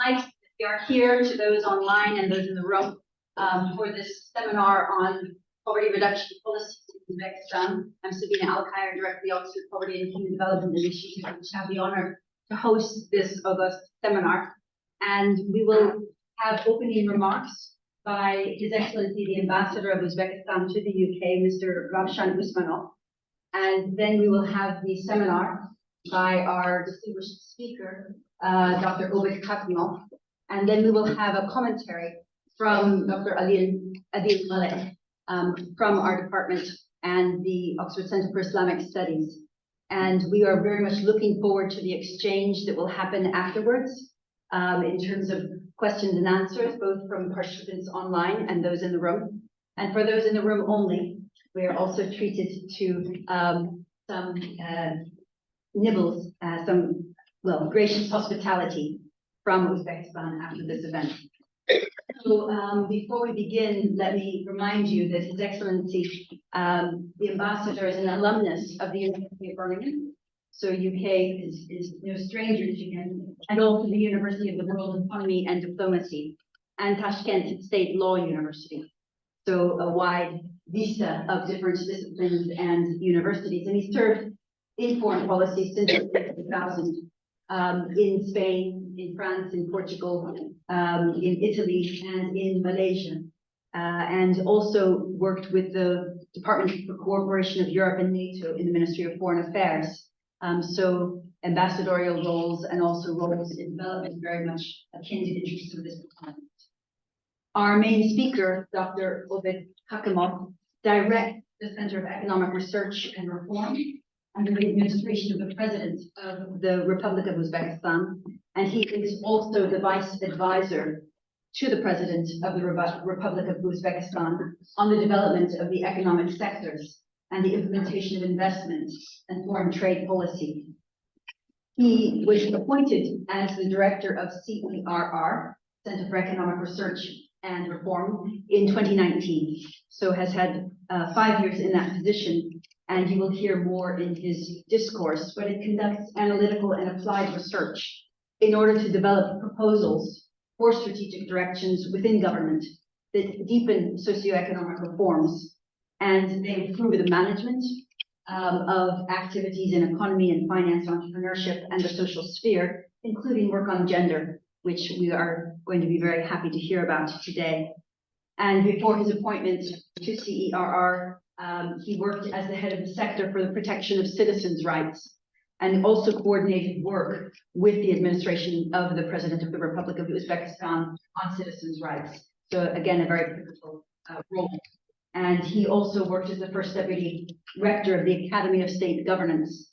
We are here to those online and those in the room for this seminar on poverty reduction policies in Uzbekistan. I'm Sabina, Alkire, Director of the Office of Poverty and Human Development Initiative, which have the honor to host this august seminar. And we will have opening remarks by His Excellency the Ambassador of Uzbekistan to the UK, Mr. Ravshan Usmanov. And then we will have the seminar by our distinguished speaker, Dr. Obid Khakimov. And then we will have a commentary from Dr. Adeel Malik from our department and the Oxford Center for Islamic Studies. And we are very much looking forward to the exchange that will happen afterwards in terms of questions and answers, both from participants online and those in the room. And for those in the room only, we are also treated to some nibbles, gracious hospitality from Uzbekistan after this event. So before we begin, let me remind you that His Excellency, the Ambassador, is an alumnus of the University of Birmingham. So UK is no stranger to him, and also the University of the World Economy and Diplomacy, and Tashkent State Law University. So a wide vista of different disciplines and universities. And he served in foreign policy since 2000 in Spain, in France, in Portugal, in Italy, and in Malaysia. And also worked with the Department for Cooperation of Europe and NATO in the Ministry of Foreign Affairs. So ambassadorial roles and also roles in development very much akin to the interests of this department. Our main speaker, Dr. Obid Khakimov, directs the Center of Economic Research and Reform under the administration of the President of the Republic of Uzbekistan, and he is also the Vice Advisor to the President of the Republic of Uzbekistan on the development of the economic sectors and the implementation of investment and foreign trade policy. He was appointed as the Director of CERR, Center for Economic Research and Reform, in 2019, so has had 5 years in that position. And you will hear more in his discourse, but it conducts analytical and applied research in order to develop proposals for strategic directions within government that deepen socioeconomic reforms, and they improve the management of activities in economy and finance, entrepreneurship, and the social sphere, including work on gender, which we are going to be very happy to hear about today. And before his appointment to CERR, he worked as the head of the sector for the protection of citizens' rights, and also coordinated work with the administration of the President of the Republic of Uzbekistan on citizens' rights. So again, a very pivotal role. And he also worked as the first deputy rector of the Academy of State Governance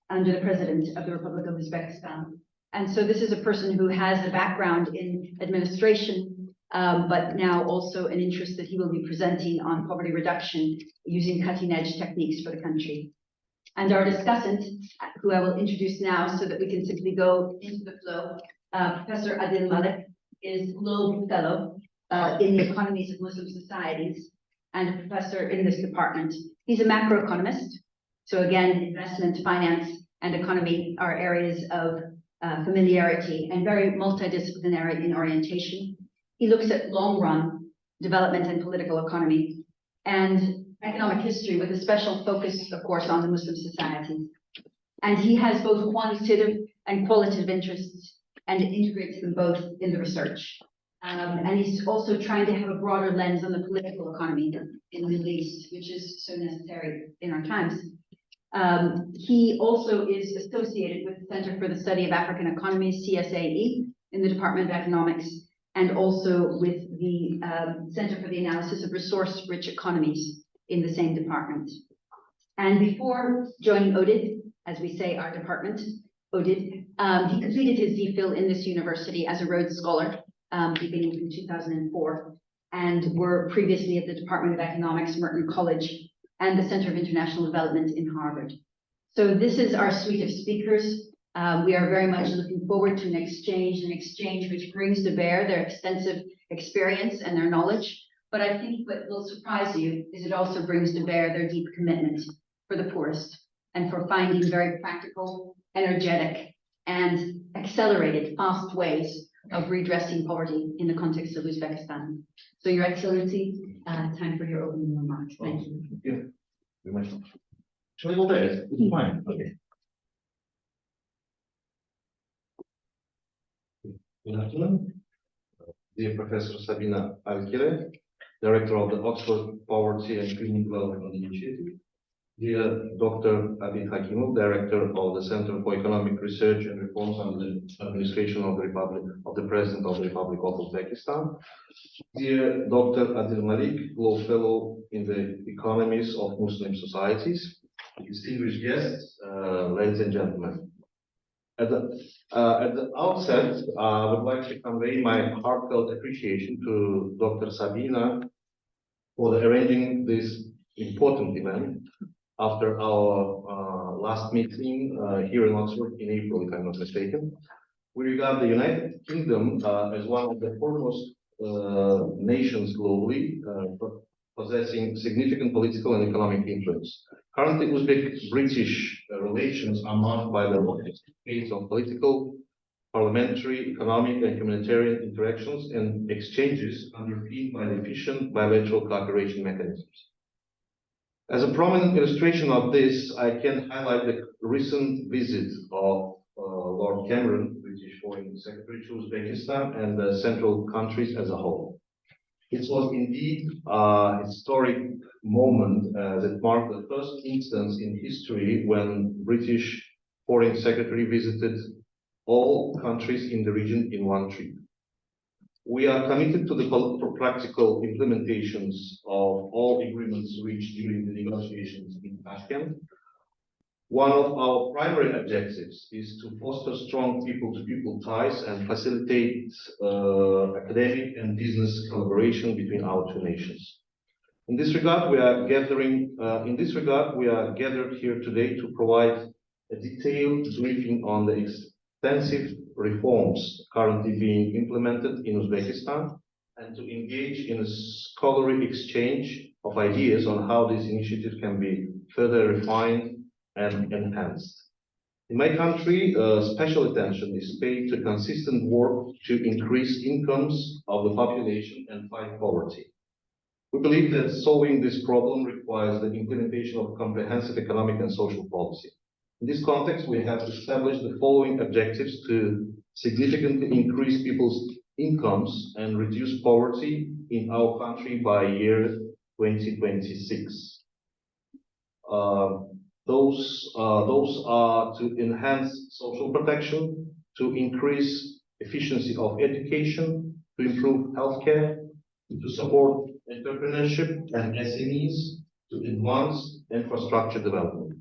under the President of the Republic of Uzbekistan. And so this is a person who has a background in administration, but now also an interest that he will be presenting on poverty reduction using cutting-edge techniques for the country. And our discussant, who I will introduce now so that we can simply go into the flow, Professor Adeel Malik, is Globe Fellow in the Economies of Muslim Societies and a professor in this department. He's a macroeconomist. So again, investment, finance, and economy are areas of familiarity and very multidisciplinary in orientation. He looks at long-run development and political economy and economic history with a special focus, of course, on the Muslim societies. And he has both quantitative and qualitative interests and integrates them both in the research. And he's also trying to have a broader lens on the political economy in the Middle East, which is so necessary in our times. He also is associated with the Center for the Study of African Economies, CSAE, in the Department of Economics, and also with the Center for the Analysis of Resource-Rich Economies in the same department. And before joining ODID, as we say our department, ODID, he completed his DPhil in this university as a Rhodes Scholar, beginning in 2004, and were previously at the Department of Economics, Merton College, and the Center of International Development in Harvard. So this is our suite of speakers. We are very much looking forward to an exchange which brings to bear their extensive experience and their knowledge. But I think what will surprise you is it also brings to bear their deep commitment for the poorest and for finding very practical, energetic, and accelerated, fast ways of redressing poverty in the context of Uzbekistan. So, Your Excellency, time for your opening remarks. Thank you. Thank you very much. Shall we go there? It's fine. Okay. Good afternoon. Dear Professor Sabina Alkire, Director of the Oxford Poverty and Community Development Initiative. Dear Dr. Obid Khakimov, Director of the Center for Economic Research and Reforms under the administration of the President of the Republic of Uzbekistan. Dear Dr. Adeel Malik, Law Fellow in the Economies of Muslim Societies. Distinguished guests, ladies and gentlemen. At the outset, I would like to convey my heartfelt appreciation to Dr. Sabina for arranging this important event after our last meeting here in Oxford in April, if I'm not mistaken. We regard the United Kingdom as one of the foremost nations globally, possessing significant political and economic influence. Currently, Uzbek-British relations are marked by the longest phase of political, parliamentary, economic, and humanitarian interactions and exchanges underpinned by the efficient bilateral cooperation mechanisms. As a prominent illustration of this, I can highlight the recent visit of Lord Cameron, British Foreign Secretary, to Uzbekistan and the central countries as a whole. It was indeed a historic moment that marked the first instance in history when British Foreign Secretary visited all countries in the region in one trip. We are committed to the practical implementations of all agreements reached during the negotiations in Tashkent. One of our primary objectives is to foster strong people-to-people ties and facilitate academic and business collaboration between our two nations. In this regard, we are gathered here today to provide a detailed briefing on the extensive reforms currently being implemented in Uzbekistan and to engage in a scholarly exchange of ideas on how this initiative can be further refined and enhanced. In my country, special attention is paid to consistent work to increase incomes of the population and fight poverty. We believe that solving this problem requires the implementation of comprehensive economic and social policy. In this context, we have established the following objectives to significantly increase people's incomes and reduce poverty in our country by year 2026. Those are to enhance social protection, to increase efficiency of education, to improve healthcare, to support entrepreneurship and SMEs, to advance infrastructure development.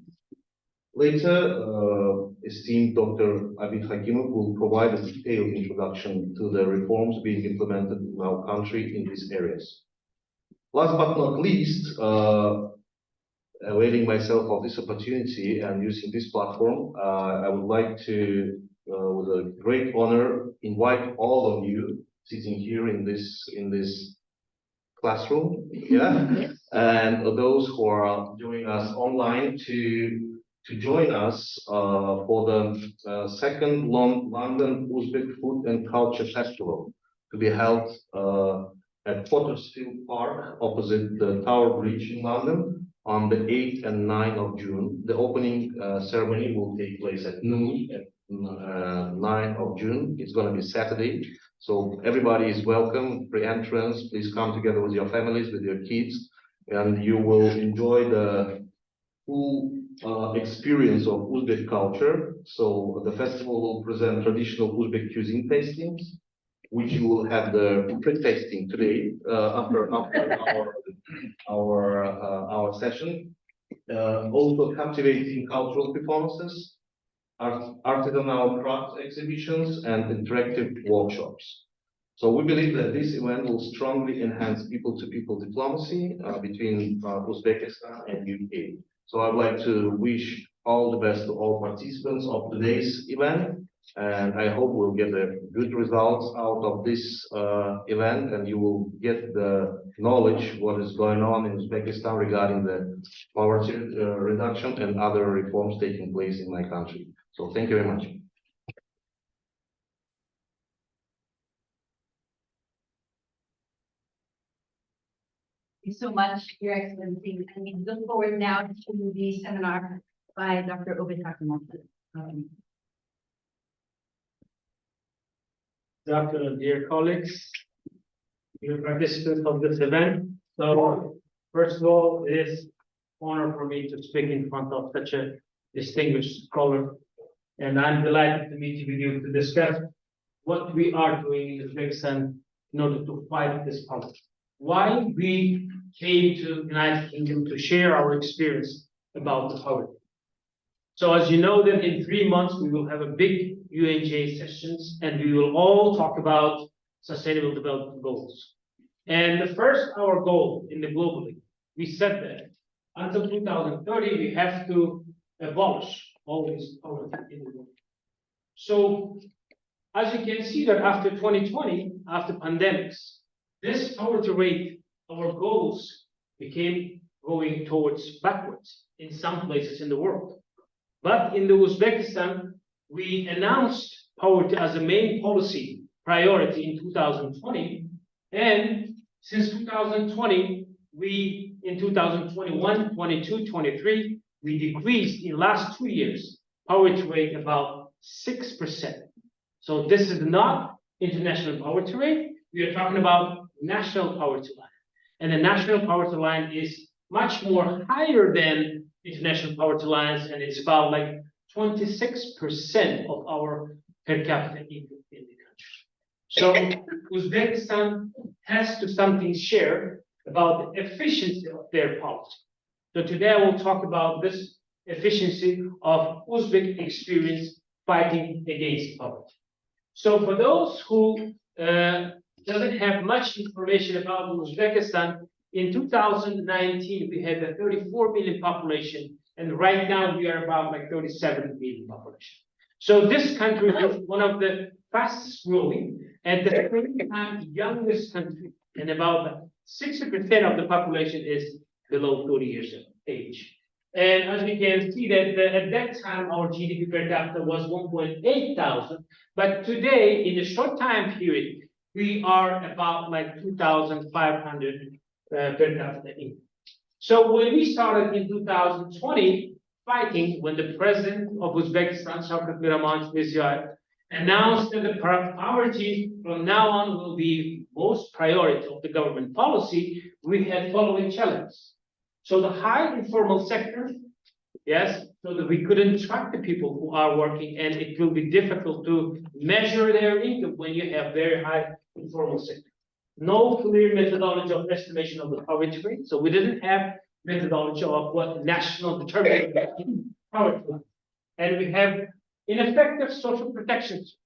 Later, esteemed Dr. Obid Khakimov will provide a detailed introduction to the reforms being implemented in our country in these areas. Last but not least, availing myself of this opportunity and using this platform, I would like to, with a great honor, invite all of you sitting here in this classroom, and those who are joining us online to join us for the second London Uzbek Food and Culture Festival to be held at Pottersfield Park opposite the Tower Bridge in London on the 8th and 9th of June. The opening ceremony will take place at noon at 9th of June. It's going to be Saturday. So everybody is welcome, free entrance. Please come together with your families, with your kids, and you will enjoy the full experience of Uzbek culture. So the festival will present traditional Uzbek cuisine tastings, which you will have the pre-tasting today after our session. Also captivating cultural performances, artisanal craft exhibitions, and interactive workshops. So we believe that this event will strongly enhance people-to-people diplomacy between Uzbekistan and UK. So I'd like to wish all the best to all participants of today's event, and I hope we'll get a good results out of this event, and you will get the knowledge what is going on in Uzbekistan regarding the poverty reduction and other reforms taking place in my country. So thank you very much. you so much, Your Excellency. And we look forward now to the seminar by Dr. Obid Khakimov. Good afternoon, dear colleagues, dear participants of this event. So, first of all, it is an honor for me to speak in front of such a distinguished scholar, and I'm delighted to meet with you to discuss what we are doing in Uzbekistan in order to fight this poverty. Why we came to United Kingdom to share our experience about the poverty. So as you know that in 3 months, we will have a big UNJ sessions and we will all talk about sustainable development goals. And the first, our goal in the globally, we said that until 2030, we have to abolish all this poverty in the world. So as you can see that after 2020, after pandemics, this poverty rate, our goals became going towards backwards in some places in the world. But in the Uzbekistan, we announced poverty as a main policy priority in 2020. And since 2020, we in 2021, 22, 23, we decreased in last 2 years poverty rate about 6%. So this is not international poverty rate. We are talking about national poverty line. And the national poverty line is much more higher than international poverty lines, and it's about like 26% of our per capita income in the country. So Uzbekistan has to something share about the efficiency of their policy. So today I will talk about this efficiency of Uzbek experience fighting against poverty. So for those who doesn't have much information about Uzbekistan, in 2019 we had a 34 million population, and right now we are about like 37 million population. So this country is one of the fastest growing, at the same time youngest country, and about 60% of the population is below 30 years of age. And as you can see that at that time, our GDP per capita was 1.8 thousand, but today, in a short time period, we are about like 2,500 per capita income. So when we started in 2020 fighting, when the president of Uzbekistan, Shavkat Mirziyoyev, announced that the poverty from now on will be most priority of the government policy, we had following challenges. So the high informal sector, yes, so that we couldn't track the people who are working, and it will be difficult to measure their income when you have very high informal sector. No clear methodology of estimation of the poverty rate, so we didn't have methodology of what national determinant poverty rate. And we have ineffective social protections,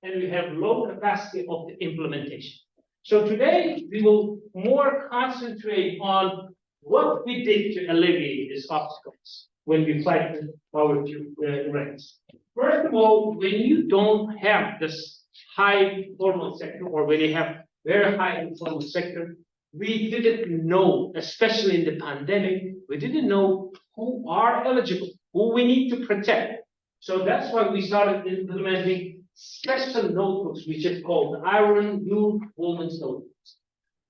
and we have low capacity of the implementation. So today we will more concentrate on what we did to alleviate these obstacles when we fight the poverty rates. First of all, when you don't have this high formal sector, or when you have very high informal sector, we didn't know, especially in the pandemic, we didn't know who are eligible, who we need to protect. So that's why we started implementing special notebooks, which is called the Iron Youth Women's Notebooks.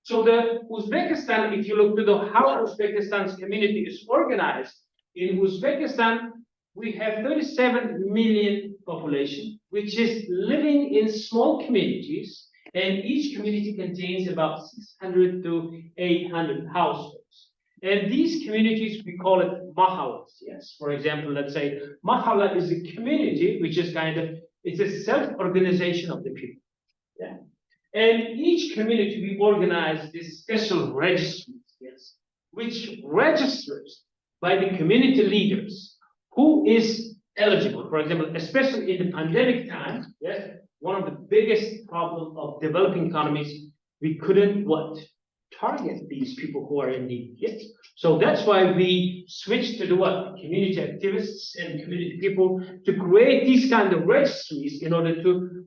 So the Uzbekistan, if you look to how Uzbekistan's community is organized, in Uzbekistan, we have 37 million population, which is living in small communities, and each community contains about 600 to 800 households. And these communities, we call it mahallas, yes. For example, let's say mahalla is a community, which is it's a self-organization of the people. Yeah. And each community, we organize this special registries, yes, which registers by the community leaders who is eligible. For example, especially in the pandemic time, yes, one of the biggest problems of developing economies, we couldn't target these people who are in need. Yes. So that's why we switched to community activists and community people to create these kind of registries in order to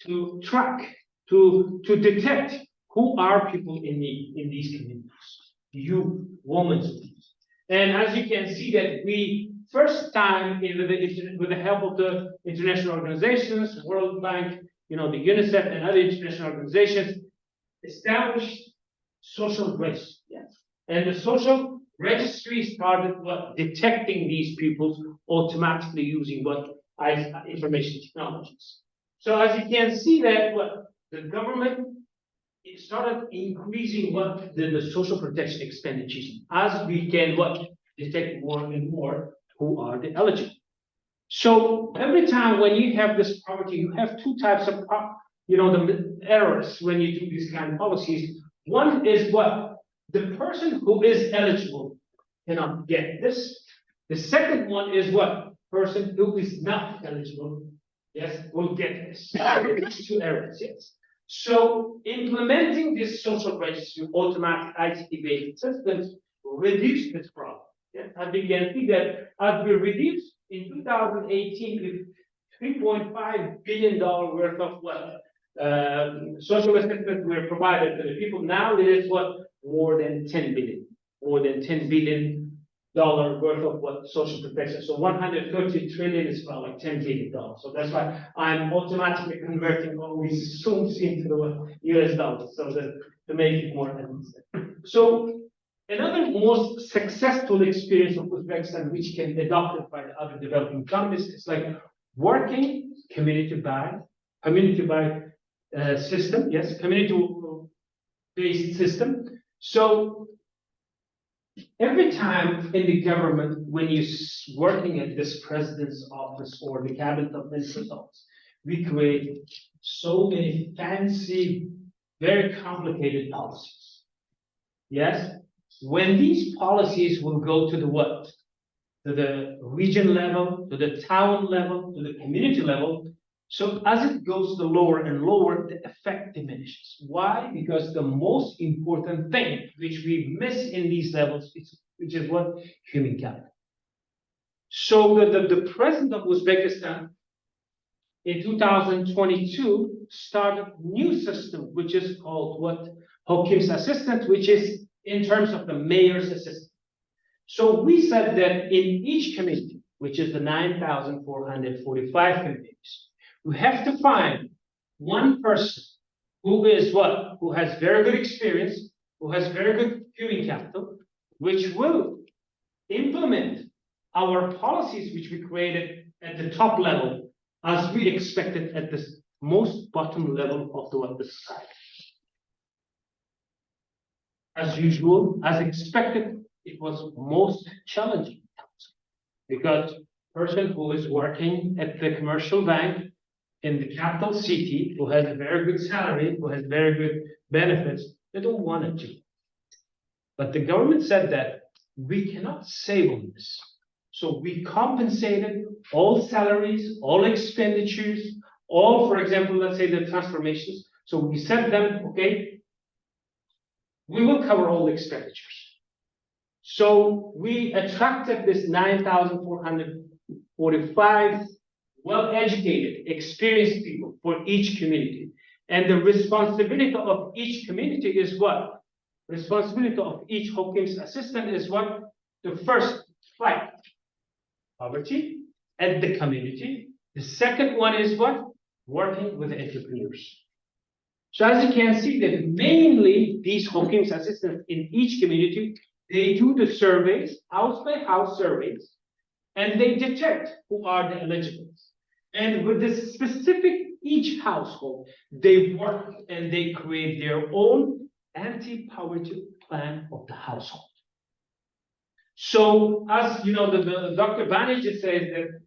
to track, to detect who are people in need in these communities, youth, women. And as you can see that we first time with the help of the international organizations, World Bank, the UNICEF and other international organizations, established social registries. Yes. And the social registry started what detecting these pupils automatically using what information technologies. So as you can see that what the government it started increasing what the social protection expenditures as we can what detect more and more who are the eligible. So every time when you have this poverty, you have two types of the errors when you do these kind of policies. One is what the person who is eligible cannot get this. The second one is what person who is not eligible, yes, will get this. These two errors, yes. So implementing this social registry, automatic ICT-based systems reduce this problem. Yes, as we can see that as we reduced in 2018 with $3.5 billion worth of what social assistance were provided to the people. Now there is what more than 10 billion, more than $10 billion worth of what social protection. So 130 trillion is about like $10 billion. So that's why I'm automatically converting all these sums into the US dollars, so that to make it more understandable. So another most successful experience of Uzbekistan, which can be adopted by the other developing economies, is like working community-based system, yes, community-based system. So every time in the government, when you're working at this president's office or the cabinet of ministers office, we create so many fancy, very complicated policies. Yes, when these policies will go to the what? To the region level, to the town level, to the community level. So as it goes to lower and lower, the effect diminishes. Why? Because the most important thing which we miss in these levels is which is what? Human capital. So the president of Uzbekistan in 2022 started a new system which is called what? Hakim's assistant, which is in terms of the mayor's assistant. So we said that in each community, which is the 9,445 communities, we have to find one person who is what? Who has very good experience, who has very good human capital, which will implement our policies which we created at the top level as we expected at the most bottom level of the society. As usual, as expected, it was most challenging because person who is working at the commercial bank in the capital city, who has a very good salary, who has very good benefits, they don't want it to. But the government said that we cannot save on this. So we compensated all salaries, all expenditures, all, for example, let's say the transformations. So we said them, okay, we will cover all the expenditures. So we attracted this 9,445 well-educated, experienced people for each community. And the responsibility of each community is what? Responsibility of each Hakim's assistant is what? The first fight poverty at the community. The second one is what? Working with the entrepreneurs. So as you can see that mainly these Hakim's assistants in each community, they do the surveys, house by house surveys, and they detect who are the eligibles. And with this specific each household, they work and they create their own anti-poverty plan of the household. So as you know, the Dr. Banerjee says that,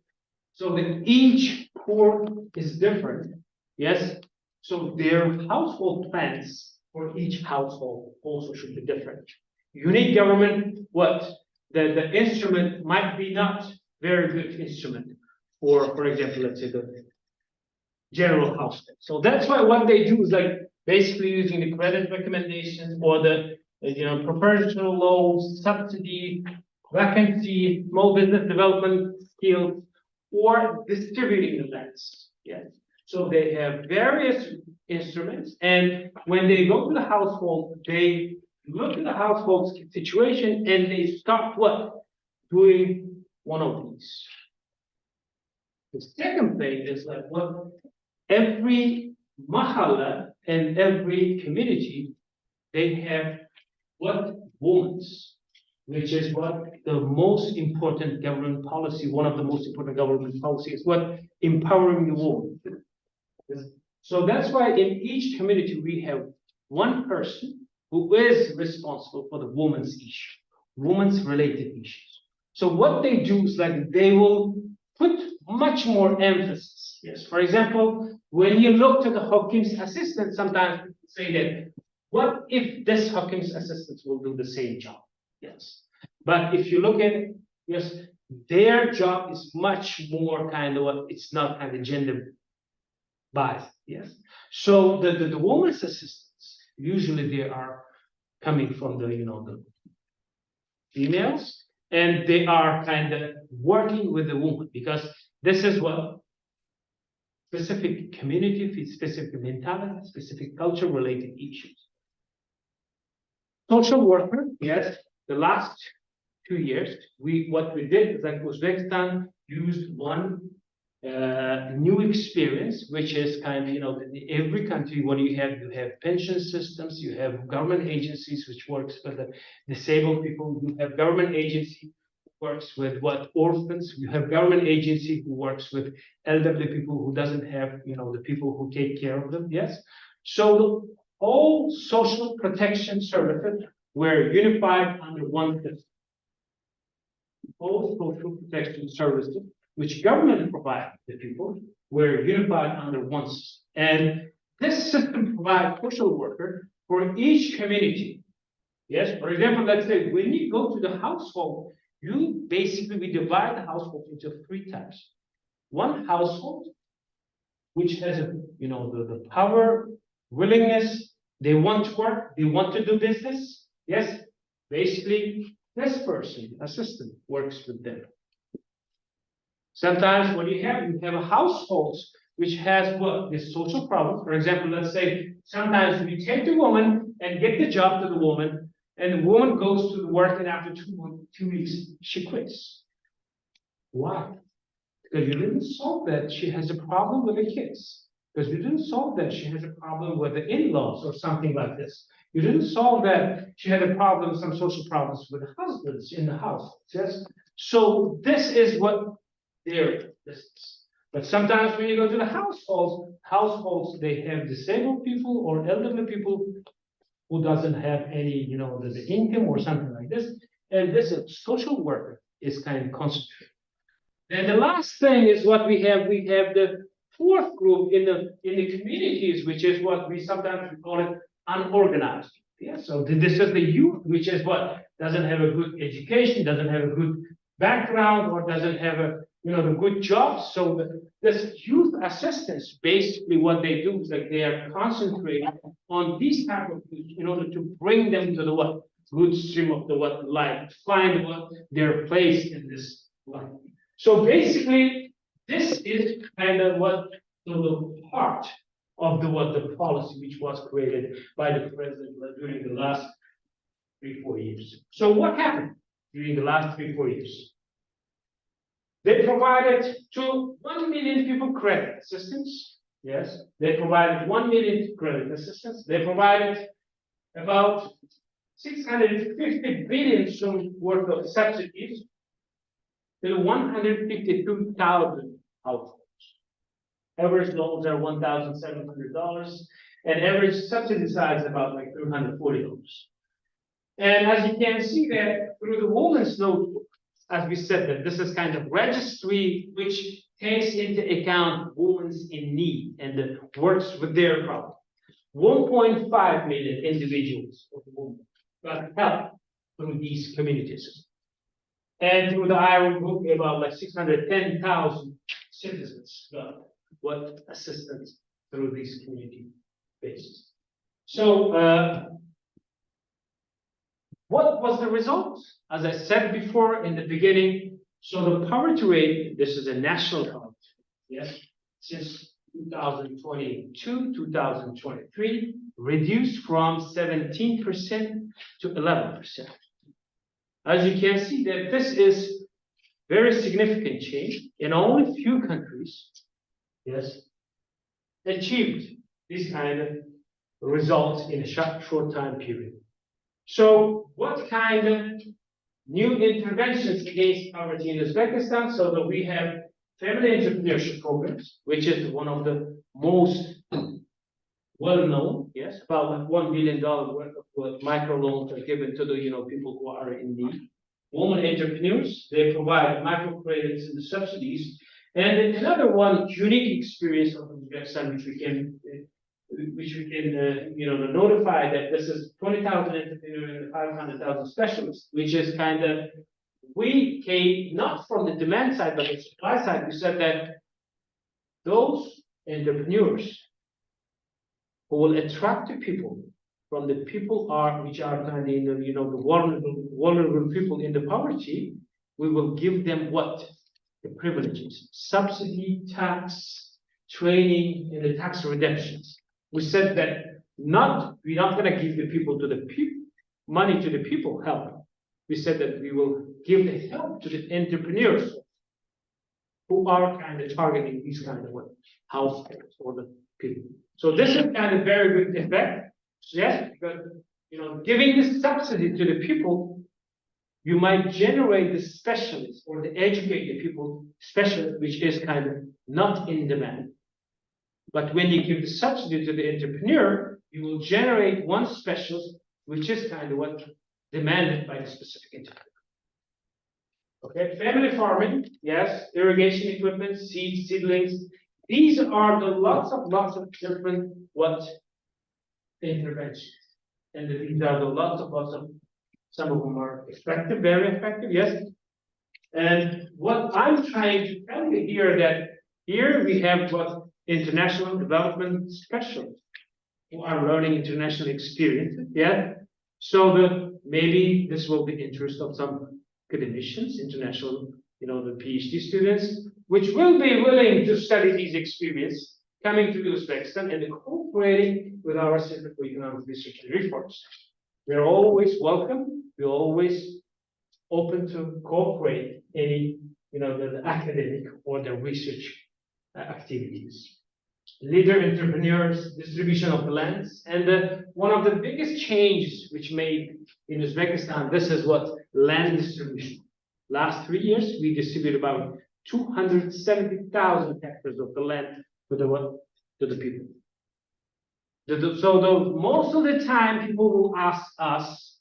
so that each poor is different, yes? So their household plans for each household also should be different. Unique government, what? The instrument might be not very good instrument for example, let's say the general household. So that's why what they do is like basically using the credit recommendations or the proportional loans, subsidy, vacancy, small business development skills, or distributing the lands. Yes. So they have various instruments, and when they go to the household, they look at the household's situation and they start what? Doing one of these. The second thing is like what every mahalla and every community, they have what women, which is what the most important government policy, one of the most important government policies, what empowering the woman. So that's why in each community we have one person who is responsible for the woman's issue, women's related issues. So what they do is like they will put much more emphasis. Yes, for example, when you look to the Hakim's assistant, sometimes people say that, what if this Hakim's assistant will do the same job? Yes, but if you look at it, yes, their job is much more kind of, it's not kind of gender biased. Yes, so the woman's assistants usually they are coming from the the females, and they are kind of working with the woman because this is what specific community, specific mentality, specific culture related issues. Social worker, yes, the last 2 years, what we did is that Uzbekistan used one new experience, which is kind of, in every country, what you have pension systems, you have government agencies which works with the disabled people, you have government agency who works with what orphans, you have government agency who works with elderly people who doesn't have, the people who take care of them, yes? So all social protection services were unified under one system. All social protection services which government provides the people were unified under one system. And this system provides social worker for each community. Yes, for example, let's say when you go to the household, we divide the household into 3 types. One household, which has the power, willingness, they want to work, they want to do business. Yes, basically this person, assistant, works with them. Sometimes when you have a household which has what? This social problem. For example, let's say sometimes we take the woman and get the job to the woman, and the woman goes to work, and after 2 weeks, she quits. Why? Because you didn't solve that she has a problem with the kids. Because you didn't solve that she has a problem with the in-laws or something like this. You didn't solve that she had a problem, some social problems with the husbands in the house. Yes? So this is what their business. But sometimes when you go to the households, they have disabled people or elderly people who doesn't have any, the income or something like this. And this social worker is kind of concentrated. And the last thing is what we have. We have the 4th group in the communities, which is what we sometimes call it unorganized. Yeah. So this is the youth, which is what doesn't have a good education, doesn't have a good background, or doesn't have a the good job. So this youth assistance, basically what they do is like they are concentrating on these type of youth in order to bring them to the good stream of the life, find their place in this life. So basically, this is kind of the part of the policy which was created by the president during the last 3-4 years. So what happened during the last 3-4 years? They provided to 1 million people credit assistance. Yes, they provided 1 million credit assistance. They provided about 650 billion worth of subsidies to 152,000 households. Average loans are $1,700, and average subsidy size about like $340. And as you can see that through the woman's notebook, as we said, that this is kind of registry which takes into account women's in need and works with their problem. 1.5 million individuals of women got help through these communities. And through the Iron Book, about like 610,000 citizens got assistance through these community bases. So what was the result? As I said before in the beginning, so the poverty rate, this is a national poverty, yes, since 2022, 2023, reduced from 17% to 11%. As you can see that this is very significant change in only few countries, yes, achieved this kind of results in a short time period. So what kind of new interventions against poverty in Uzbekistan? So that we have family entrepreneurship programs, which is one of the most well-known, yes, about like $1 billion worth of microloans are given to the people who are in need. Women entrepreneurs, they provide microcredits and the subsidies. And another one unique experience of Uzbekistan, which we can notify that this is 20,000 entrepreneurs and 500,000 specialists, which is kind of, we came not from the demand side, but the supply side. We said that those entrepreneurs who will attract the people from the people which are kind of the vulnerable people in the poverty, we will give them what? The privileges, subsidy, tax, training, and the tax redemptions. We said that we're not going to give the people to the people, money to the people, help. We said that we will give the help to the entrepreneurs who are kind of targeting these kind of households or the people. So this is kind of very good effect. Yes, because giving this subsidy to the people, you might generate the specialists or the educated people, specialists, which is kind of not in demand. But when you give the subsidy to the entrepreneur, you will generate one specialist, which is kind of what demanded by the specific entrepreneur. Okay, family farming, yes, irrigation equipment, seeds, seedlings. These are the lots of different interventions. And these are the lots of, some of them are effective, very effective, yes. And what I'm trying to tell you here, that here we have international development specialists who are learning international experiences, yeah. So maybe this will be interest of some academicians, international, the PhD students, which will be willing to study these experiences coming to Uzbekistan and cooperating with our Center for Economic Research and Reforms. We're always welcome. We're always open to cooperate any, the academic or the research activities. Leader entrepreneurs, distribution of lands, and one of the biggest changes which made in Uzbekistan, this is land distribution. Last 3 years, we distributed about 270,000 hectares of the land to the people. So most of the time, people will ask us,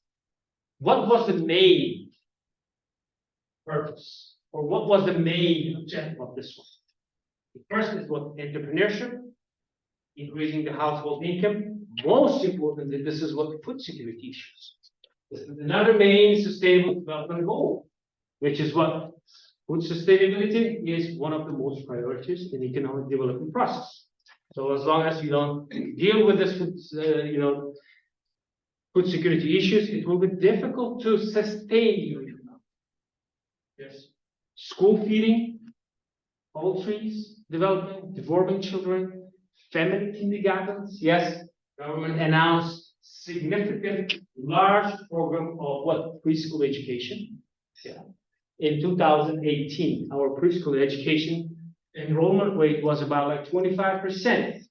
what was the main purpose, or what was the main objective of this one? The first is entrepreneurship, increasing the household income. Most importantly, this is food security issues. This is another main sustainable development goal, which is food sustainability is one of the most priorities in the economic development process. So as long as you don't deal with this food security issues, it will be difficult to sustain your economy. Yes. School feeding, poultry development, developing children, family kindergartens. Yes, government announced significant large program of preschool education. Yeah. In 2018, our preschool education enrollment rate was about 25%.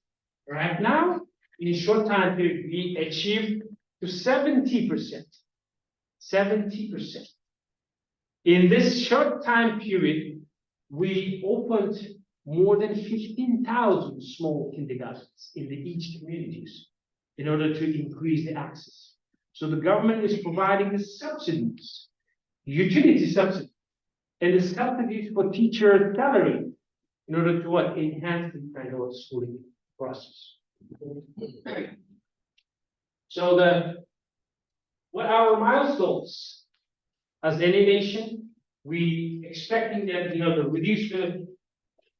Right now, in a short time period, we achieved to 70%. 70%. In this short time period, we opened more than 15,000 small kindergartens in each communities in order to increase the access. So the government is providing the subsidies, utility subsidies, and the subsidies for teacher salary in order to enhance the kind of schooling process. So what are our milestones? As any nation, we expecting that to reduce the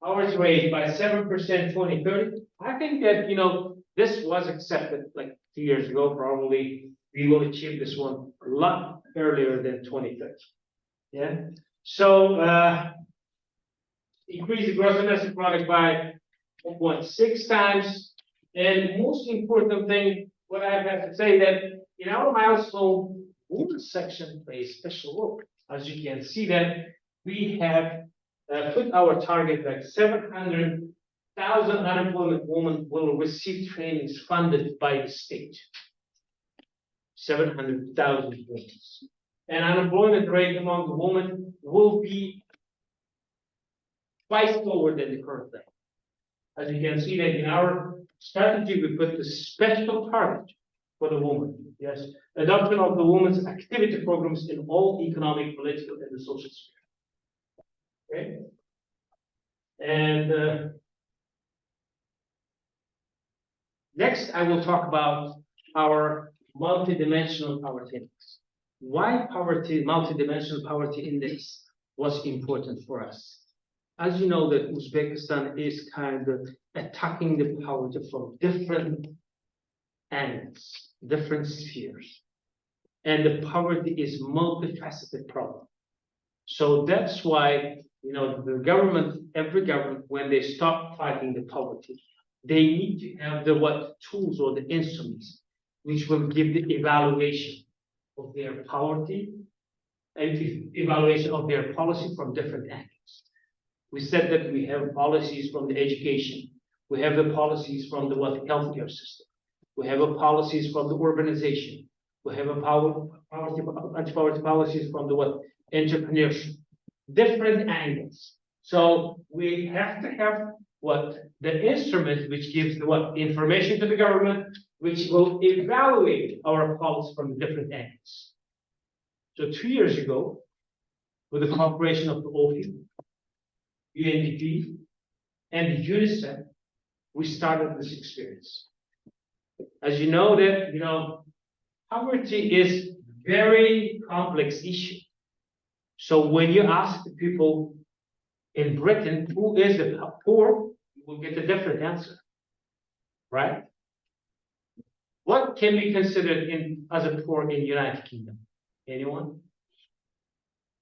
poverty rate by 7% 2030. I think that this was accepted 2 years ago. Probably we will achieve this one a lot earlier than 2030. Yeah. So increase the gross domestic product by 1.6 times. And most important thing, what I have to say that in our milestone, women section plays special role. As you can see that we have put our target 700,000 unemployment women will receive trainings funded by the state. 700,000 women. And unemployment rate among the women will be twice lower than the current level. As you can see that in our strategy, we put the special target for the woman. Yes, adoption of the women's activity programs in all economic, political, and the social sphere. Okay. And next, I will talk about our multidimensional poverty index. Why multidimensional poverty index was important for us? As you know, that Uzbekistan is kind of attacking the poverty from different angles, different spheres. And the poverty is multifaceted problem. So that's why, you know, the government, every government, when they start fighting the poverty, they need to have the tools or the instruments which will give the evaluation of their poverty and evaluation of their policy from different angles. We said that we have policies from the education. We have the policies from the healthcare system. We have a policies from the urbanization. We have a anti-poverty policies from the entrepreneurship. Different angles. So we have to have the instrument which gives the information to the government, which will evaluate our policy from different angles. So 2 years ago, with the cooperation of the OPHI, UNDP, and UNICEF, we started this experience. As you know that, poverty is very complex issue. So when you ask the people in Britain, who is the poor, you will get a different answer, right? What can be considered as a poor in United Kingdom? Anyone?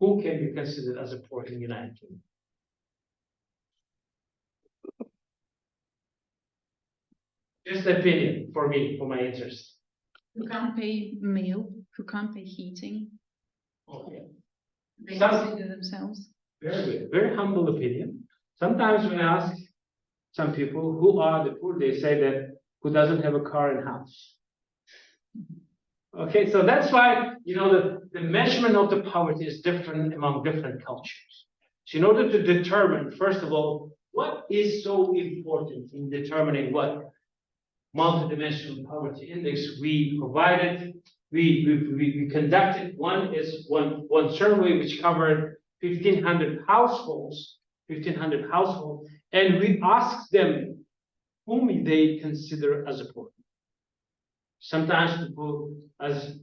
Who can be considered as a poor in United Kingdom? Just opinion for me, for my interest. Who can't pay meal, who can't pay heating. Okay. They consider themselves. Very good. Very humble opinion. Sometimes when I ask some people who are the poor, they say that who doesn't have a car and house. Okay, so that's why, the measurement of the poverty is different among different cultures. So in order to determine, first of all, what is so important in determining what multidimensional poverty index we conducted one survey which covered 1,500 households, and we asked them whom they consider as a poor. Sometimes people, as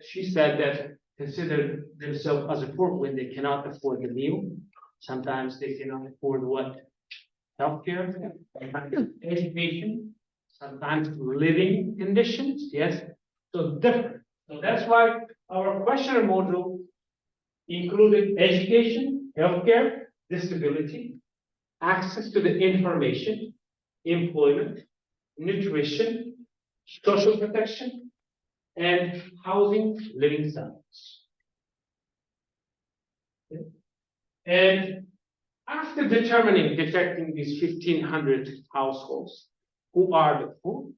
she said, that consider themselves as a poor when they cannot afford the meal. Sometimes they cannot afford healthcare, education, sometimes living conditions. Yes, so different. So that's why our questionnaire module included education, healthcare, disability, access to the information, employment, nutrition, social protection, and housing, living standards. Okay. And after detecting these 1,500 households who are the poor,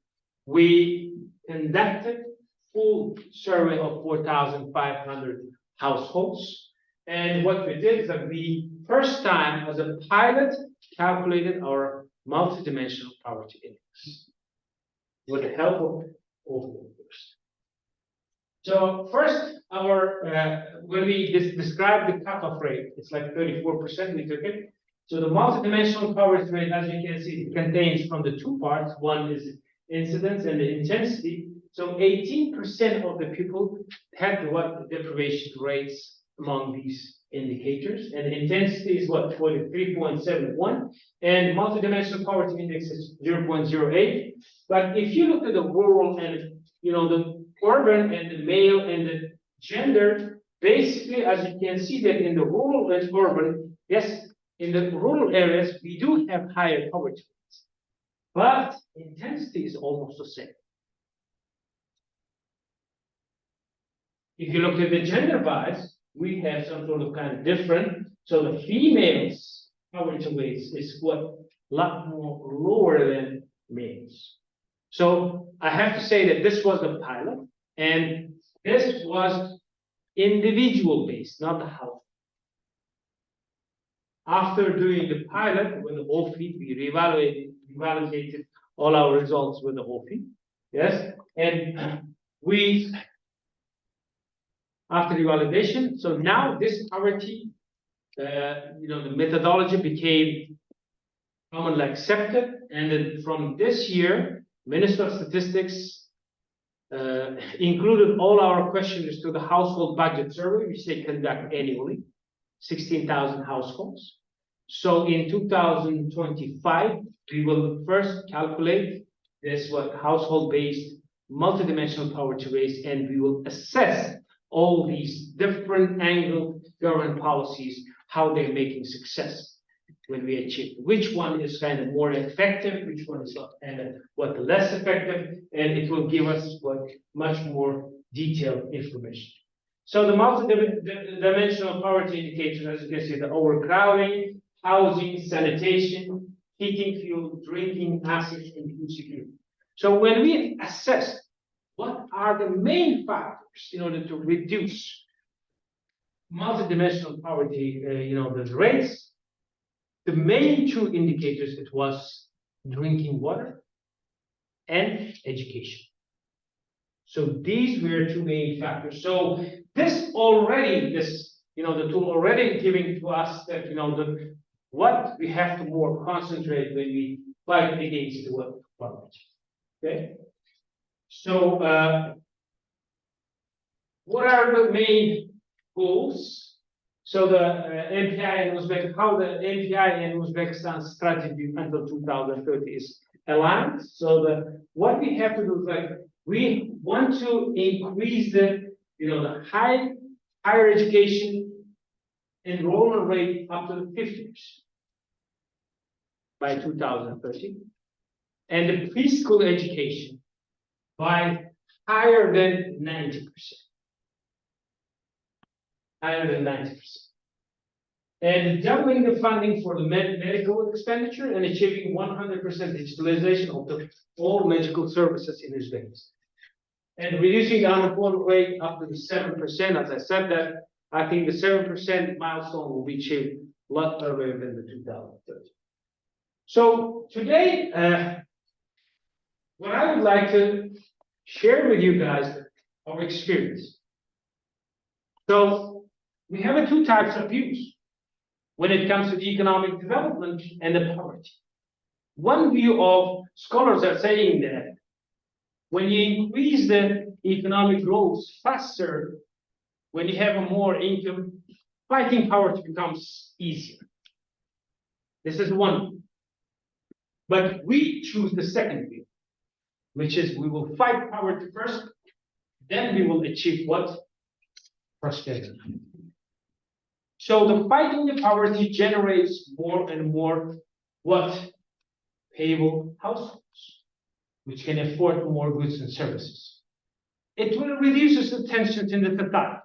we conducted full survey of 4,500 households. And what we did is that we first time as a pilot calculated our multidimensional poverty index with the help of OPHI. So first, when we describe the cutoff rate, it's like 34%, we took it. So the multidimensional poverty rate, as you can see, it contains from the two parts. One is incidence and the intensity. So 18% of the people had the deprivation rates among these indicators, and the intensity is 43.71, and multidimensional poverty index is 0.08. But if you look at the rural and the urban and the male and the gender, basically, as you can see that in the rural and urban, yes, in the rural areas we do have higher poverty rates, but intensity is almost the same. If you look at the gender wise, we have some sort of kind of different. So the females' poverty rates is a lot more lower than males. So I have to say that this was the pilot. And this was individual based, not the household. After doing the pilot with the OPHI, we revalidated all our results with the OPHI. Yes, and we, after revalidation, so now this poverty, the methodology became commonly accepted, and then from this year, Minister of Statistics included all our questions to the household budget survey, which they conduct annually, 16,000 households. So in 2025, we will first calculate this household-based multidimensional poverty rate, and we will assess all these different angled government policies, how they're making success when we achieve. Which one is kind of more effective, which one is kind of less effective, and it will give us much more detailed information. So the multidimensional poverty indicators, as you can see, the overcrowding, housing, sanitation, heating, fuel, drinking, access, and food security. So when we assess what are the main factors in order to reduce multidimensional poverty, the rates, the main two indicators, it was drinking water and education. So these were two main factors. So this already, the tool already giving to us that, what we have to more concentrate when we fight against the poverty. Okay. So what are the main goals? So the MPI and Uzbek, how the MPI and Uzbekistan strategy until 2030 is aligned. So what we have to do is we want to increase the higher education enrollment rate up to 50% by 2030, and the preschool education by higher than 90%. Higher than 90%. And doubling the funding for the medical expenditure and achieving 100% digitalization of all medical services in Uzbekistan. And reducing the unemployment rate up to the 7%. As I said that, I think the 7% milestone will be achieved a lot earlier than the 2030. So today, what I would like to share with you guys our experience. So we have two types of views when it comes to the economic development and the poverty. One view of scholars are saying that when you increase the economic growth faster, when you have more income, fighting poverty becomes easier. This is one. But we choose the second view, which is we will fight poverty first, then we will achieve what? Prosperity. So the fighting the poverty generates more and more payable households, which can afford more goods and services. It will reduce the tensions in the society.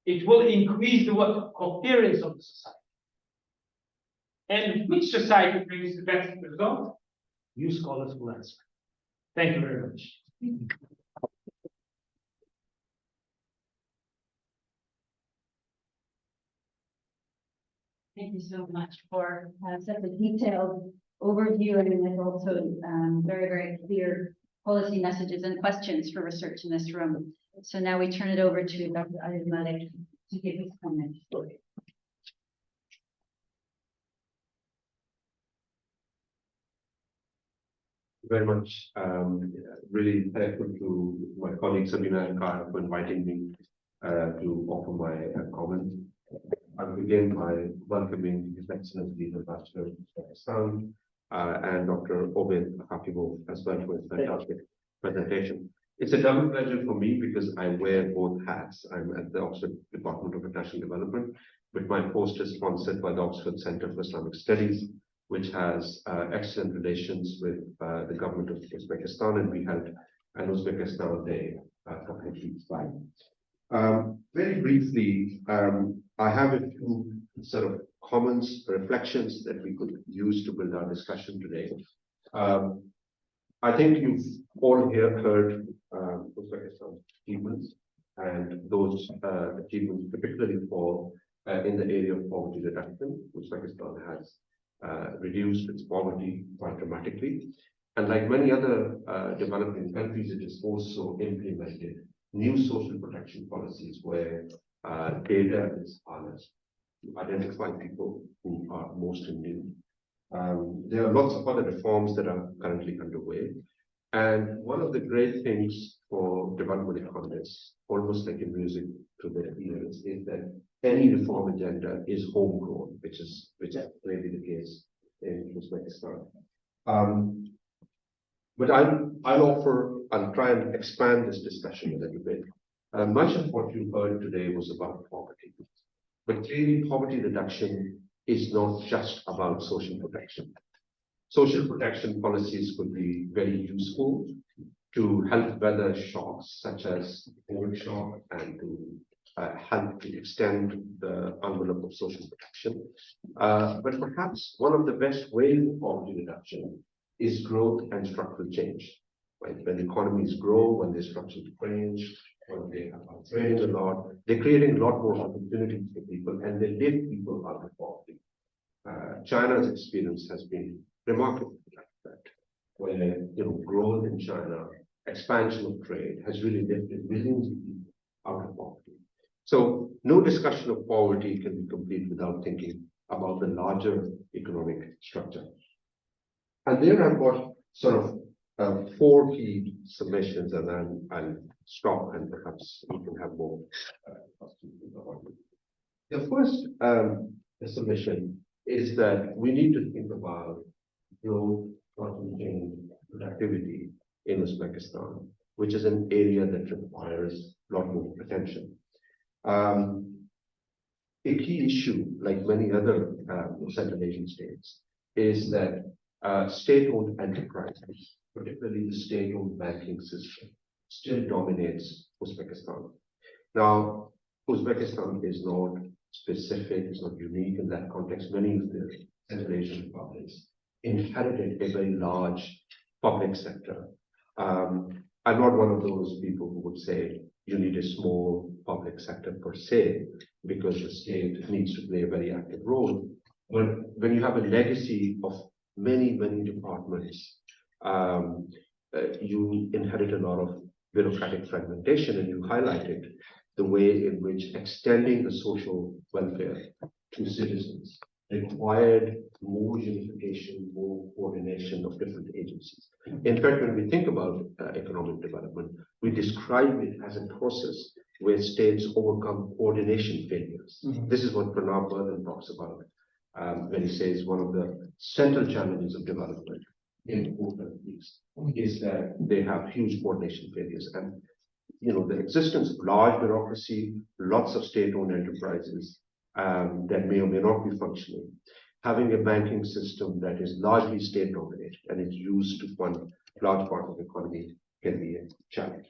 It will increase the coherence of the society. And which society brings the best result? You scholars will answer. Thank you very much. Thank you so much for such a detailed overview, and also very, very clear policy messages and questions for research in this room. So now we turn it over to Dr. Adeel Malik to give his comments. Very much. Really thankful to my colleague Sabina and Alkire for inviting me to offer my comment. I'll begin by welcoming His Excellency the Ambassador of Uzbekistan and Dr. Obid Khakimov as well for his fantastic presentation. It's a double pleasure for me because I wear both hats. I'm at the Oxford Department of International Development, but my post is sponsored by the Oxford Center for Islamic Studies, which has excellent relations with the government of Uzbekistan, and we held an Uzbekistan Day a couple of weeks back. Very briefly, I have a few sort of comments, reflections that we could use to build our discussion today. I think you've all here heard Uzbekistan's achievements, and those achievements particularly fall in the area of poverty reduction. Uzbekistan has reduced its poverty quite dramatically. And like many other developing countries, it has also implemented new social protection policies where data is harnessed to identify people who are most in need. There are lots of other reforms that are currently underway. And one of the great things for development economists, almost like in music to their ears, is that any reform agenda is homegrown, which is clearly the case in Uzbekistan. But I'll try and expand this discussion a little bit. Much of what you heard today was about poverty. But clearly, poverty reduction is not just about social protection. Social protection policies could be very useful to help weather shocks such as oil shock and to help to extend the envelope of social protection. But perhaps one of the best ways of poverty reduction is growth and structural change. Right? When economies grow, when there's structural change, when they are trading a lot, they're creating a lot more opportunities for people and they lift people out of poverty. China's experience has been remarkable like that, where growth in China, expansion of trade has really lifted millions of people out of poverty. So no discussion of poverty can be complete without thinking about the larger economic structure. And there I've got sort of 4 key submissions, and then I'll stop and perhaps we can have more questions. The first submission is that we need to think about growth, change, productivity in Uzbekistan, which is an area that requires a lot more attention. A key issue, like many other Central Asian states, is that state-owned enterprises, particularly the state-owned banking system, still dominates Uzbekistan. Now, Uzbekistan is not specific, it's not unique in that context. Many of the Central Asian republics inherited a very large public sector. I'm not one of those people who would say you need a small public sector per se, because the state needs to play a very active role. But when you have a legacy of many departments, you inherit a lot of bureaucratic fragmentation, and you highlighted the way in which extending the social welfare to citizens required more unification, more coordination of different agencies. In fact, when we think about economic development, we describe it as a process where states overcome coordination failures. This is what Pranav Burden talks about when he says one of the central challenges of development in poor countries is that they have huge coordination failures. And the existence of large bureaucracy, lots of state-owned enterprises that may or may not be functioning, having a banking system that is largely state-dominated and is used to fund large parts of the economy can be a challenge.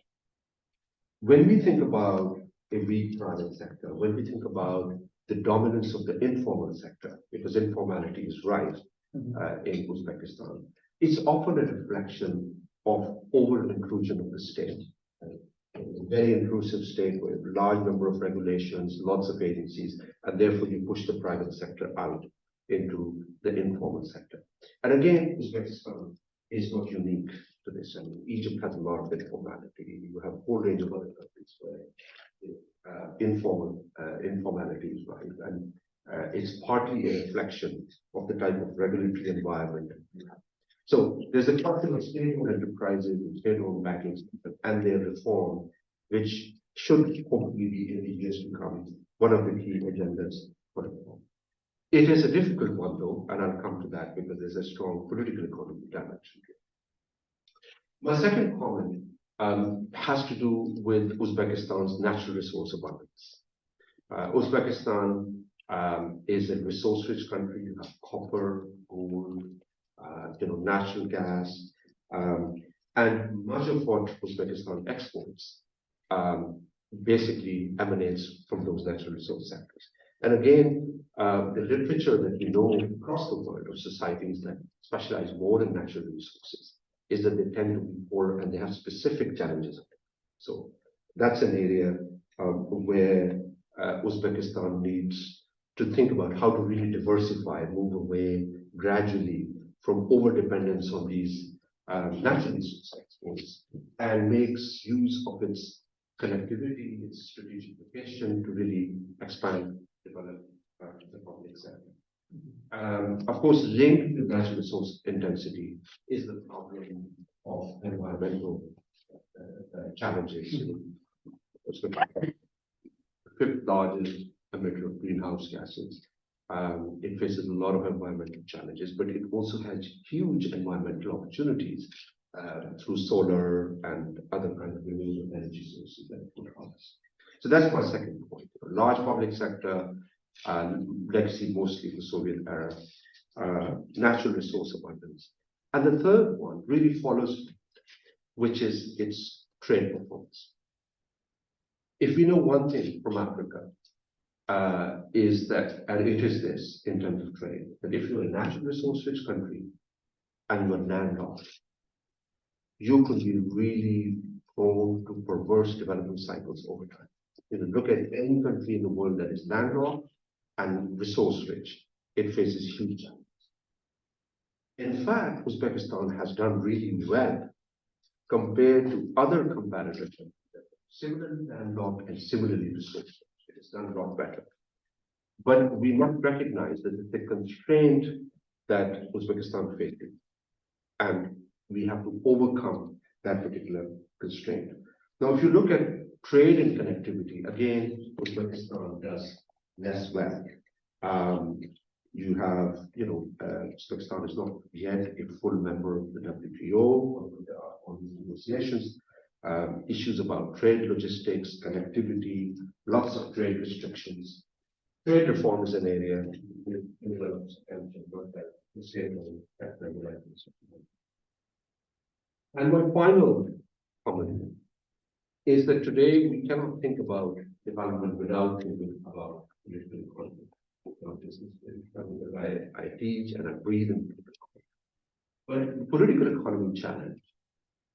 When we think about a weak private sector, when we think about the dominance of the informal sector, because informality is rife in Uzbekistan, it's often a reflection of over-inclusion of the state. A very intrusive state with a large number of regulations, lots of agencies, and therefore you push the private sector out into the informal sector. And again, Uzbekistan is not unique to this. I mean, Egypt has a lot of informality. You have a whole range of other countries where informality is rife, and it's partly a reflection of the type of regulatory environment you have. So there's a question of state-owned enterprises, state-owned banking system, and their reform, which should hopefully be in the years to come one of the key agendas for reform. It is a difficult one, though, and I'll come to that because there's a strong political economy dimension here. My second comment has to do with Uzbekistan's natural resource abundance. Uzbekistan is a resource-rich country. You have copper, gold, natural gas, and much of what Uzbekistan exports basically emanates from those natural resource sectors. And again, the literature that we know across the world of societies that specialize more in natural resources is that they tend to be poor and they have specific challenges. So that's an area where Uzbekistan needs to think about how to really diversify, move away gradually from over-dependence on these natural resource exports, and makes use of its connectivity, its strategic location to really expand, develop the public sector. Of course, linked to natural resource intensity is the problem of environmental challenges. The fifth largest emitter of greenhouse gases. It faces a lot of environmental challenges, but it also has huge environmental opportunities through solar and other kinds of renewable energy sources that it could harness. So that's my second point. A large public sector, legacy mostly the Soviet era, natural resource abundance. And the third one really follows, which is its trade performance. If we know one thing from Africa, is that, and it is this in terms of trade, that if you're a natural resource rich country and you're landlocked, you could be really prone to perverse development cycles over time. You know, look at any country in the world that is landlocked and resource rich, it faces huge challenges. In fact, Uzbekistan has done really well compared to other competitors, similarly landlocked and similarly resource rich. It has done a lot better. But we must recognize that it's a constraint that Uzbekistan faces, and we have to overcome that particular constraint. Now, if you look at trade and connectivity, again, Uzbekistan does less well. You have, Uzbekistan is not yet a full member of the WTO, on these negotiations. Issues about trade logistics, connectivity, lots of trade restrictions. Trade reform is an area and my final comment is that today we cannot think about development without thinking about political economy. I teach and I breathe in political economy. But the political economy challenge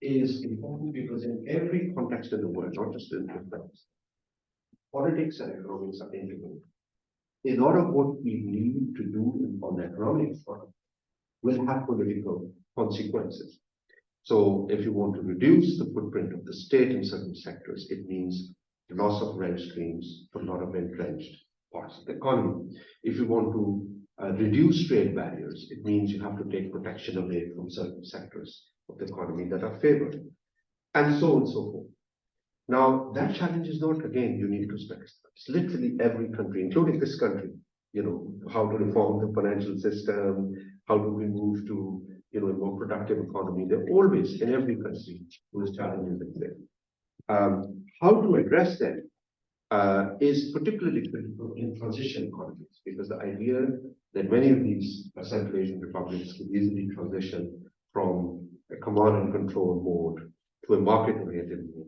is important because in every context in the world, not just in defense, politics and economics are interlinked. A lot of what we need to do on the economic front will have political consequences. So if you want to reduce the footprint of the state in certain sectors, it means the loss of rent streams for a lot of entrenched parts of the economy. If you want to reduce trade barriers, it means you have to take protection away from certain sectors of the economy that are favored, and so on and so forth. Now, that challenge is not, again, unique to Uzbekistan. It's literally every country, including this country, how to reform the financial system, how do we move to, a more productive economy. They're always, in every country, those challenges exist. How to address them is particularly critical in transition economies, because the idea that many of these Central Asian republics could easily transition from a command and control mode to a market-oriented mode.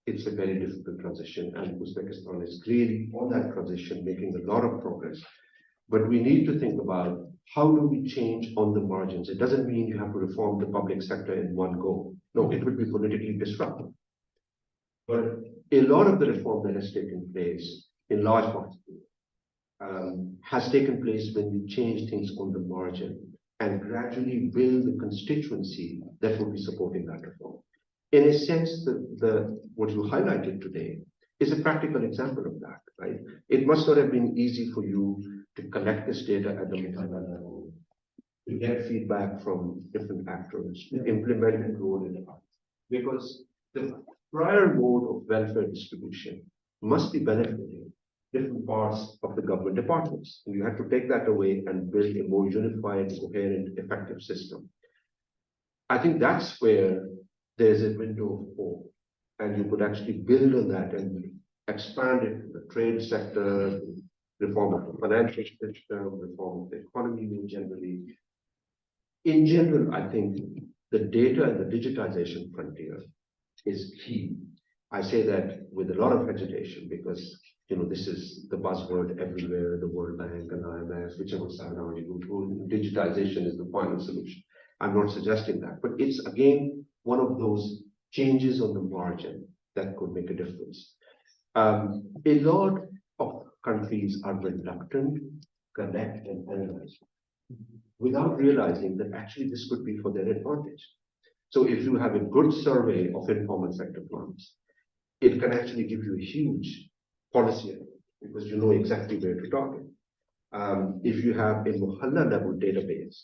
It's a very difficult transition, and Uzbekistan is clearly on that transition, making a lot of progress. But we need to think about how do we change on the margins. It doesn't mean you have to reform the public sector in one go. No, it would be politically disruptive. But a lot of the reform that has taken place in large parts of the world has taken place when you change things on the margin and gradually build the constituency that will be supporting that reform. In a sense, what you highlighted today is a practical example of that, right? It must not have been easy for you to collect this data at the level, to get feedback from different actors, to implement and roll it out. Because the prior mode of welfare distribution must be benefiting different parts of the government departments. And you have to take that away and build a more unified, coherent, effective system. I think that's where there's a window of hope, and you could actually build on that and expand it to the trade sector, reform of the financial system, reform of the economy more generally. In general, I think the data and the digitization frontier is key. I say that with a lot of hesitation because this is the buzzword everywhere, the World Bank and IMF, whichever side now you go to, digitization is the final solution. I'm not suggesting that, but it's again one of those changes on the margin that could make a difference. A lot of countries are reluctant to connect and analyze without realizing that actually this could be for their advantage. So if you have a good survey of informal sector firms, it can actually give you a huge policy because you know exactly where to target. If you have a Mohalla level database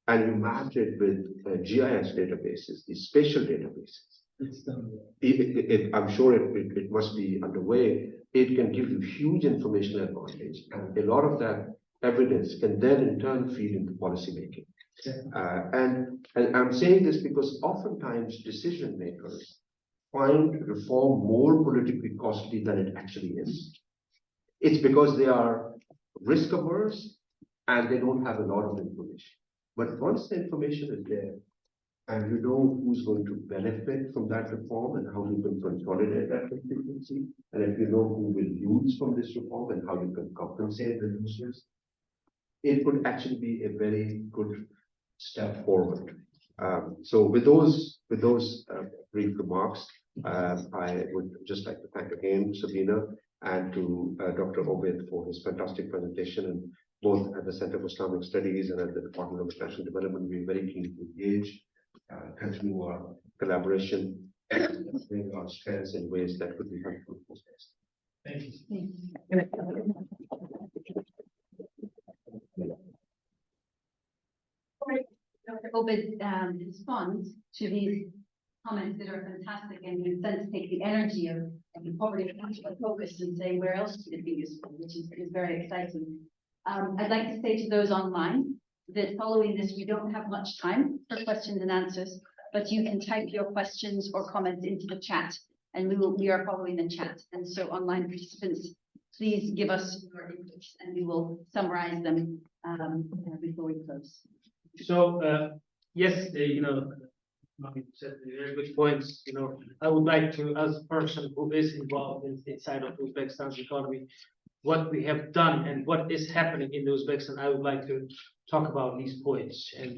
and you match it with GIS databases, these spatial databases, I'm sure it must be underway. It can give you huge information advantage, and a lot of that evidence can then in turn feed into policy making. And I'm saying this because oftentimes decision makers find reform more politically costly than it actually is. It's because they are risk averse and they don't have a lot of information. But once the information is there, and you know who's going to benefit from that reform and how you can consolidate that constituency, and if you know who will lose from this reform and how you can compensate the losers, it could actually be a very good step forward. So with those brief remarks, I would just like to thank again Sabina and to Dr. Obid for his fantastic presentation. And both at the Center for Islamic Studies and at the Department of International Development, we're very keen to engage, continue our collaboration, and bring our strengths in ways that could be helpful for us. Thank you. Dr. Obid responds to these comments that are fantastic, and in a sense take the energy of the poverty focus and say where else could it be useful, which is very exciting. I'd like to say to those online that following this, we don't have much time for questions and answers, but you can type your questions or comments into the chat, and we are following the chat. And so online participants, please give us your inputs and we will summarize them before we close. So, yes, Malik said very good points. I would like to, as a person who is involved inside of Uzbekistan's economy, what we have done and what is happening in Uzbekistan, I would like to talk about these points. And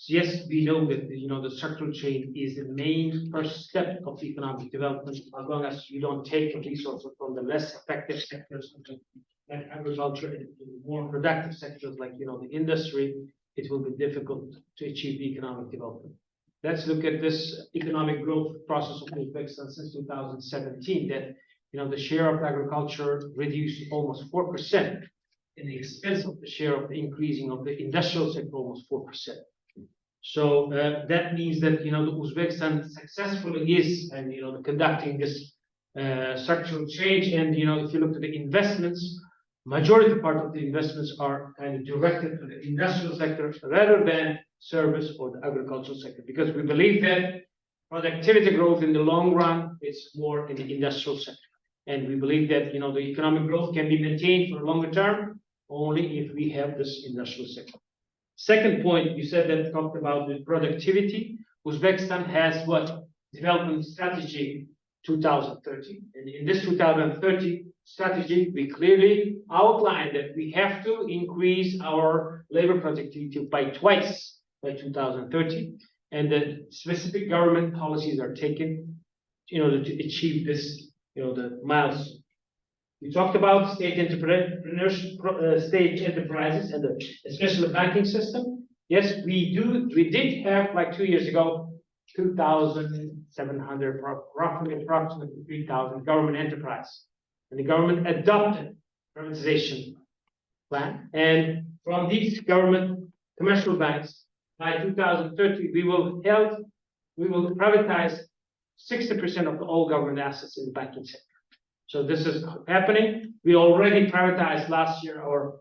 yes, we know that the structural change is the main first step of economic development. As long as you don't take resources from the less effective sectors like agriculture and more productive sectors like the industry, it will be difficult to achieve economic development. Let's look at this economic growth process of Uzbekistan since 2017. That the share of agriculture reduced almost 4%, in the expense of the share of the increasing of the industrial sector almost 4%. So that means that the Uzbekistan successfully is and conducting this structural change. And if you look at the investments, majority part of the investments are kind of directed to the industrial sector rather than service or the agricultural sector, because we believe that productivity growth in the long run is more in the industrial sector. And we believe that the economic growth can be maintained for longer term only if we have this industrial sector. Second point, you said that talked about the productivity. Uzbekistan has what? Development strategy 2030. And in this 2030 strategy, we clearly outlined that we have to increase our labor productivity by twice by 2030. And the specific government policies are taken in order to achieve this, the milestone. We talked about state enterprises and especially the banking system. Yes, we did have like 2 years ago, 2,700, approximately 3,000 government enterprise. And the government adopted privatization plan. And from these government commercial banks, by 2030, we will privatize 60% of all government assets in the banking sector. So this is happening. We already privatized last year our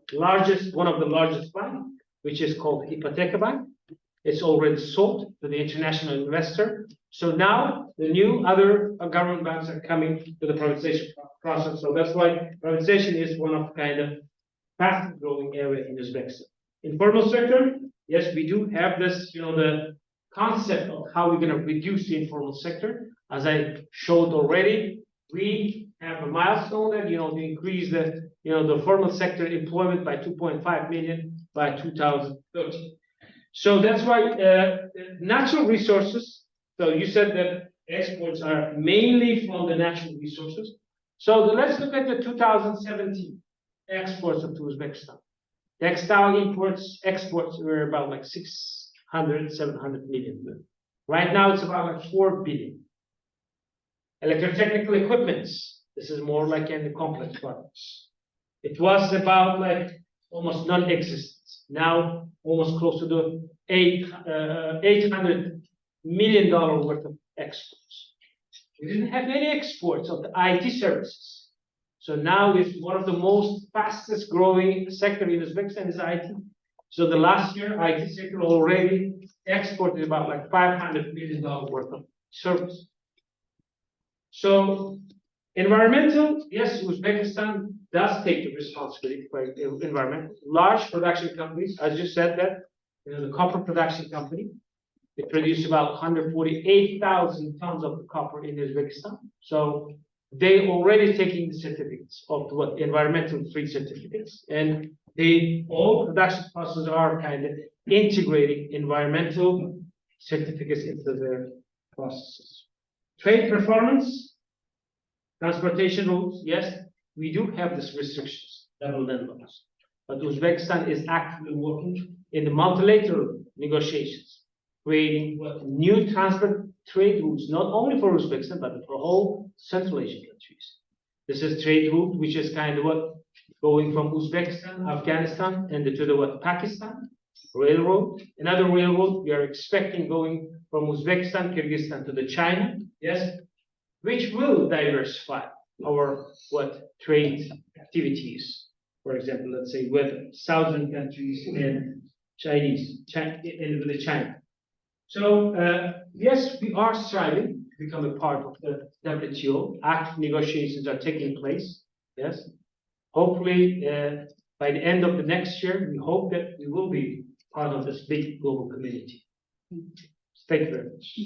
one of the largest bank, which is called Ipoteka Bank. It's already sold to the international investor. So now the new other government banks are coming to the privatization process. So that's why privatization is one of kind of fast growing area in Uzbekistan. Informal sector, yes, we do have this, the concept of how we're going to reduce the informal sector. As I showed already, we have a milestone that, to increase the formal sector employment by 2.5 million by 2030. So that's why natural resources. So you said that Exports are mainly from the natural resources. So let's look at the 2017 exports of Uzbekistan. Textile exports were about like 600, 700 million. Right now it's about like 4 billion. Electrotechnical equipments, this is more like in the complex products. It was about like almost non-existent. Now almost close to the $800 million worth of exports. We didn't have any exports of the IT services. So now it's one of the most fastest growing sector in Uzbekistan is IT. So the last year, IT sector already exported about like $500 million worth of service. So environmental, yes, Uzbekistan does take the responsibility for environment. Large production companies, as you said that, the copper production company, they produce about 148,000 tons of copper in Uzbekistan. So they already taking the certificates of what environmental free certificates, and all production processes are kind of integrating environmental certificates into their processes. Trade performance, transportation rules, yes, we do have these restrictions, double land laws, but Uzbekistan is actively working in the multilateral negotiations, creating new transport trade routes, not only for Uzbekistan, but for all Central Asian countries. This is trade route, which is kind of going from Uzbekistan, Afghanistan, and to the Pakistan railroad. Another railroad we are expecting going from Uzbekistan, Kyrgyzstan to the China, yes, which will diversify our trade activities. For example, let's say with southern countries and with the China. So yes, we are striving to become a part of the WTO. Active negotiations are taking place. Yes, hopefully by the end of the next year, we hope that we will be part of this big global community. Thank you very much.